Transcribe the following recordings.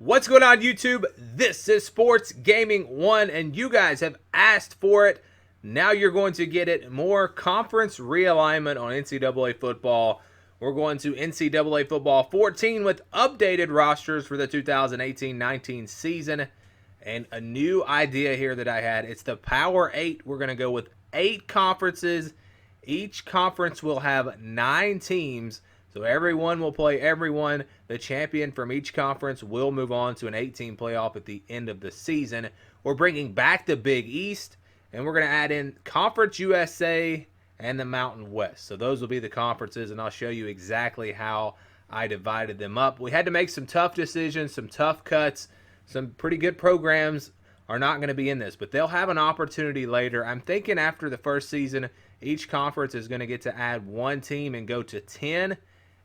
What's going on, YouTube? This is Sports Gaming 1, and you guys have asked for it. Now you're going to get it. More conference realignment on NCAA football. We're going to NCAA Football 14 with updated rosters for the 2018-19 season. And a new idea here that I had. It's the Power 8. We're going to go with 8 conferences. Each conference will have 9 teams. So everyone will play everyone. The champion from each conference will move on to an 8-team playoff at the end of the season. We're bringing back the Big East, and we're going to add in Conference USA and the Mountain West. So those will be the conferences, and I'll show you exactly how I divided them up. We had to make some tough decisions, some tough cuts. Some pretty good programs are not going to be in this, but they'll have an opportunity later. I'm thinking after the first season, each conference is going to get to add 1 team and go to 10.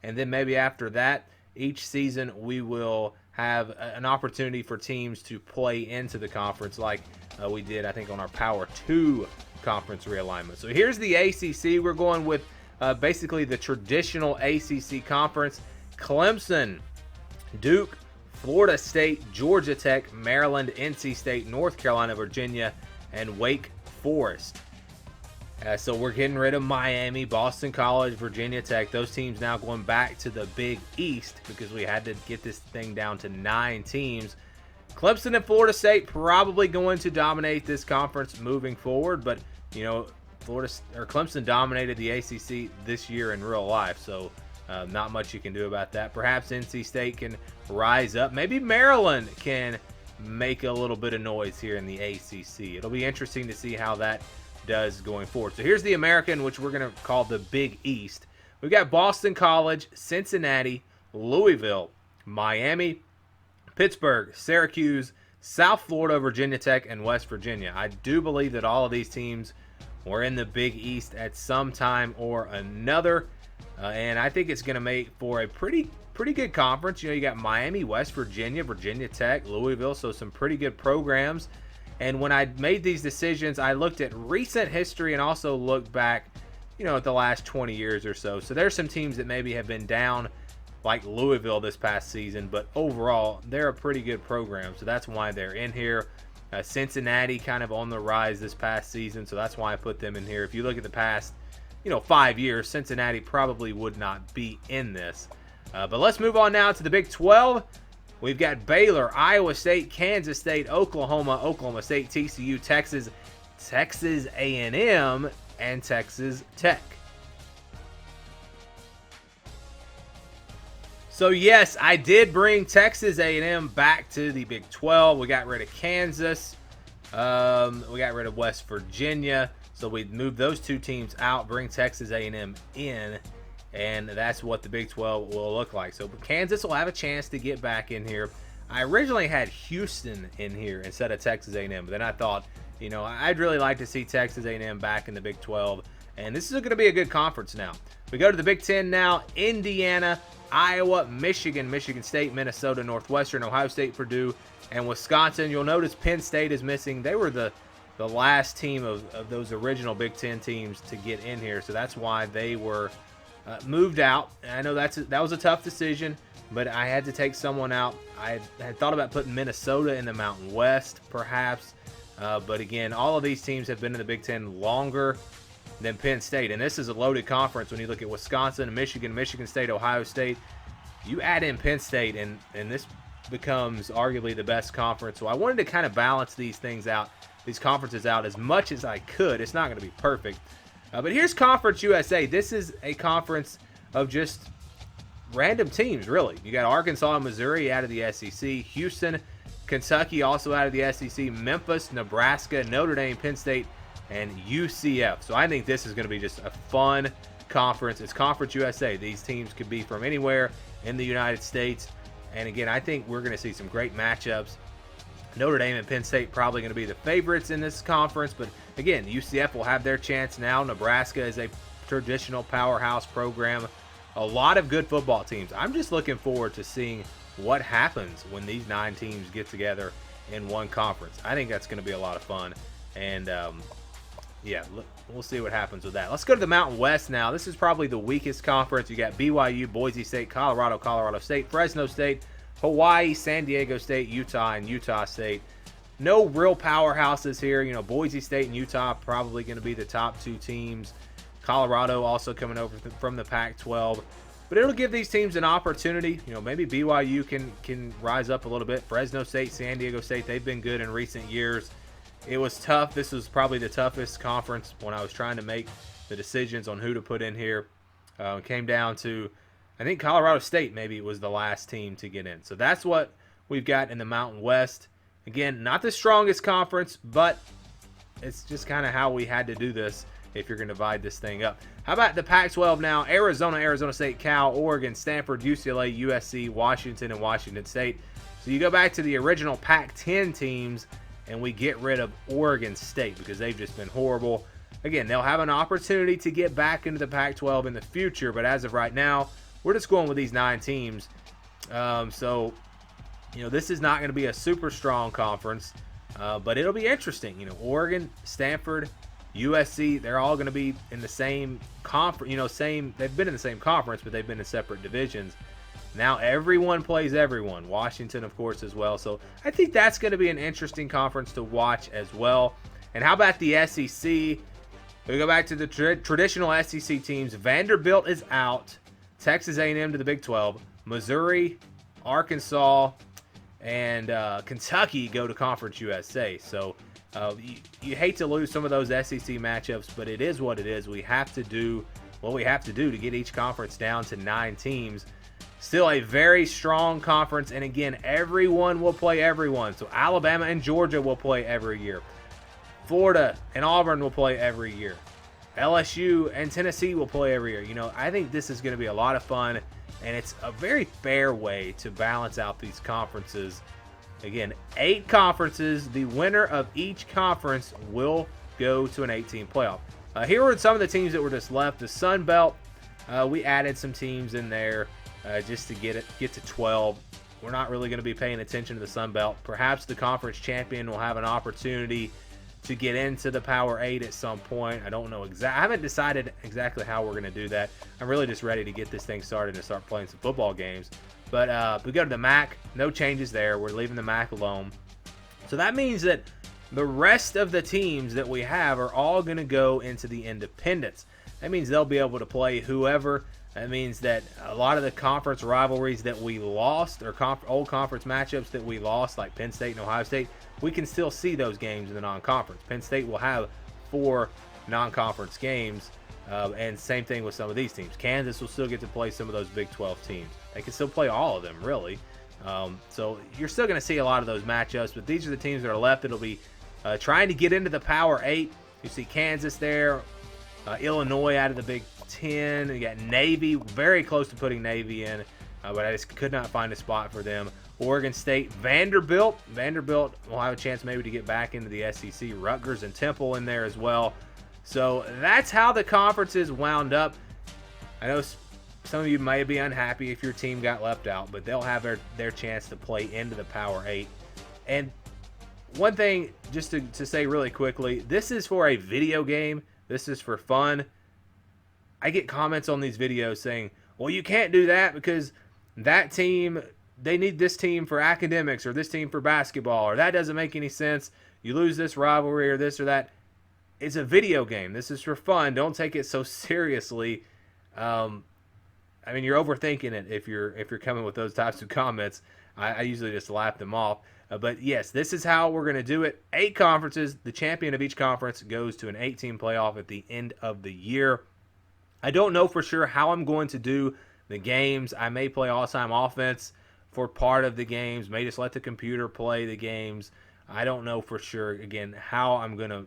And then maybe after that, each season we will have an opportunity for teams to play into the conference like we did, I think, on our Power 2 conference realignment. So here's the ACC. We're going with basically the traditional ACC conference. Clemson, Duke, Florida State, Georgia Tech, Maryland, NC State, North Carolina, Virginia, and Wake Forest. So we're getting rid of Miami, Boston College, Virginia Tech. Those teams now going back to the Big East because we had to get this thing down to 9 teams. Clemson and Florida State probably going to dominate this conference moving forward, but you know, Clemson dominated the ACC this year in real life, so not much you can do about that. Perhaps NC State can rise up. Maybe Maryland can make a little bit of noise here in the ACC. It'll be interesting to see how that does going forward. So here's the American, which we're going to call the Big East. We've got Boston College, Cincinnati, Louisville, Miami, Pittsburgh, Syracuse, South Florida, Virginia Tech, and West Virginia. I do believe that all of these teams were in the Big East at some time or another, and I think it's going to make for a pretty good conference. You know, you got Miami, West Virginia, Virginia Tech, Louisville, so some pretty good programs. And when I made these decisions, I looked at recent history and also looked back, you know, at the last 20 years or so. So there's some teams that maybe have been down, like Louisville this past season, but overall, they're a pretty good program. So that's why they're in here. Cincinnati kind of on the rise this past season, so that's why I put them in here. If you look at the past, 5 years, Cincinnati probably would not be in this. But let's move on now to the Big 12. We've got Baylor, Iowa State, Kansas State, Oklahoma, Oklahoma State, TCU, Texas, Texas A&M, and Texas Tech. So yes, I did bring Texas A&M back to the Big 12. We got rid of Kansas. We got rid of West Virginia. So we moved those 2 teams out, bring Texas A&M in. And that's what the Big 12 will look like. So Kansas will have a chance to get back in here. I originally had Houston in here instead of Texas A&M. But then I thought, I'd really like to see Texas A&M back in the Big 12. And this is going to be a good conference now. We go to the Big 10 now. Indiana, Iowa, Michigan, Michigan State, Minnesota, Northwestern, Ohio State, Purdue, and Wisconsin. You'll notice Penn State is missing. They were the last team of those original Big 10 teams to get in here. So that's why they were moved out. I know that was a tough decision, but I had to take someone out. I had thought about putting Minnesota in the Mountain West, perhaps. But again, all of these teams have been in the Big Ten longer than Penn State. And this is a loaded conference when you look at Wisconsin, Michigan, Michigan State, Ohio State. You add in Penn State, and this becomes arguably the best conference. So I wanted to kind of balance these conferences out as much as I could. It's not going to be perfect. But here's Conference USA. This is a conference of just random teams, really. You got Arkansas and Missouri out of the SEC. Houston, Kentucky also out of the SEC. Memphis, Nebraska, Notre Dame, Penn State, and UCF. So I think this is going to be just a fun conference. It's Conference USA. These teams could be from anywhere in the United States. And again, I think we're going to see some great matchups. Notre Dame and Penn State probably going to be the favorites in this conference, but again, UCF will have their chance now. Nebraska is a traditional powerhouse program. A lot of good football teams. I'm just looking forward to seeing what happens when these 9 teams get together in one conference. I think that's going to be a lot of fun, and yeah, we'll see what happens with that. Let's go to the Mountain West now. This is probably the weakest conference. You got BYU, Boise State, Colorado, Colorado State, Fresno State, Hawaii, San Diego State, Utah, and Utah State. No real powerhouses here. Boise State and Utah probably going to be the top 2 teams. Colorado also coming over from the Pac-12. But it'll give these teams an opportunity. Maybe BYU can rise up a little bit. Fresno State, San Diego State, they've been good in recent years. It was tough. This was probably the toughest conference when I was trying to make the decisions on who to put in here. It came down to, I think Colorado State maybe was the last team to get in. So that's what we've got in the Mountain West. Again, not the strongest conference, but it's just kind of how we had to do this if you're going to divide this thing up. How about the Pac-12 now? Arizona, Arizona State, Cal, Oregon, Stanford, UCLA, USC, Washington, and Washington State. So you go back to the original Pac-10 teams, and we get rid of Oregon State because they've just been horrible. Again, they'll have an opportunity to get back into the Pac-12 in the future, but as of right now, we're just going with these 9 teams. This is not going to be a super strong conference, but it'll be interesting. Oregon, Stanford, USC, they're all going to be in the same conference. They've been in the same conference, but they've been in separate divisions. Now everyone plays everyone. Washington, of course, as well. So I think that's going to be an interesting conference to watch as well. And how about the SEC? We go back to the traditional SEC teams. Vanderbilt is out. Texas A&M to the Big 12. Missouri, Arkansas, and Kentucky go to Conference USA. So you hate to lose some of those SEC matchups, but it is what it is. We have to do what we have to do to get each conference down to 9 teams. Still a very strong conference, and again, everyone will play everyone. So Alabama and Georgia will play every year. Florida and Auburn will play every year. LSU and Tennessee will play every year. I think this is going to be a lot of fun, and it's a very fair way to balance out these conferences. Again, 8 conferences. The winner of each conference will go to an 8-team playoff. Here are some of the teams that were just left. The Sun Belt, we added some teams in there just to get to 12. We're not really going to be paying attention to the Sun Belt. Perhaps the conference champion will have an opportunity to get into the Power 8 at some point. I don't know I haven't decided exactly how we're going to do that. I'm really just ready to get this thing started and start playing some football games. But we go to the MAC. No changes there. We're leaving the MAC alone. So that means that the rest of the teams that we have are all going to go into the independents. That means they'll be able to play whoever. That means that a lot of the conference rivalries that we lost, or old conference matchups that we lost, like Penn State and Ohio State, we can still see those games in the non-conference. Penn State will have 4 non-conference games, and same thing with some of these teams. Kansas will still get to play some of those Big 12 teams. They can still play all of them, really. So you're still going to see a lot of those matchups, but these are the teams that are left. It'll be trying to get into the Power 8. You see Kansas there, Illinois out of the Big 10. You got Navy, very close to putting Navy in, but I just could not find a spot for them. Oregon State, Vanderbilt will have a chance maybe to get back into the SEC. Rutgers and Temple in there as well. So that's how the conferences wound up. I know some of you may be unhappy if your team got left out, but they'll have their chance to play into the Power 8. And one thing just to say really quickly, this is for a video game. This is for fun. I get comments on these videos saying, well, you can't do that because that team, they need this team for academics or this team for basketball, or that doesn't make any sense. You lose this rivalry or this or that. It's a video game. This is for fun. Don't take it so seriously. You're overthinking it if you're coming with those types of comments. I usually just laugh them off. But yes, this is how we're going to do it. 8 conferences. The champion of each conference goes to an 8-team playoff at the end of the year. I don't know for sure how I'm going to do the games. I may play all-time offense for part of the games. May just let the computer play the games. I don't know for sure, again, how I'm going to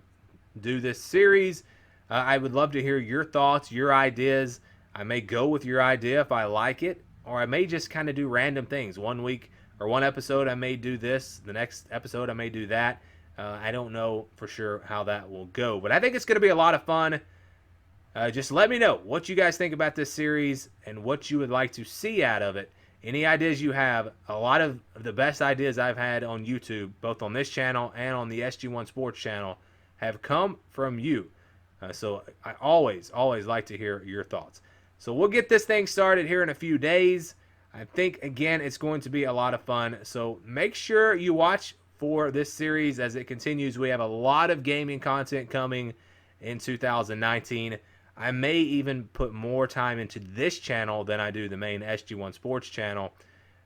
do this series. I would love to hear your thoughts, your ideas. I may go with your idea if I like it, or I may just kind of do random things. One week or one episode I may do this. The next episode I may do that. I don't know for sure how that will go. But I think it's going to be a lot of fun. Just let me know what you guys think about this series and what you would like to see out of it. Any ideas you have. A lot of the best ideas I've had on YouTube, both on this channel and on the SG1 Sports channel, have come from you. So I always like to hear your thoughts. So we'll get this thing started here in a few days. I think, again, it's going to be a lot of fun. So make sure you watch for this series as it continues. We have a lot of gaming content coming in 2019. I may even put more time into this channel than I do the main SG1 Sports channel,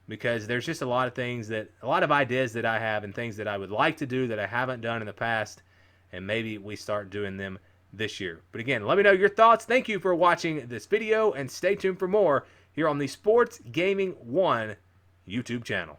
because there's just a lot of ideas that I have and things that I would like to do that I haven't done in the past, and maybe we start doing them this year. But again, let me know your thoughts. Thank you for watching this video, and stay tuned for more here on the Sports Gaming 1 YouTube channel.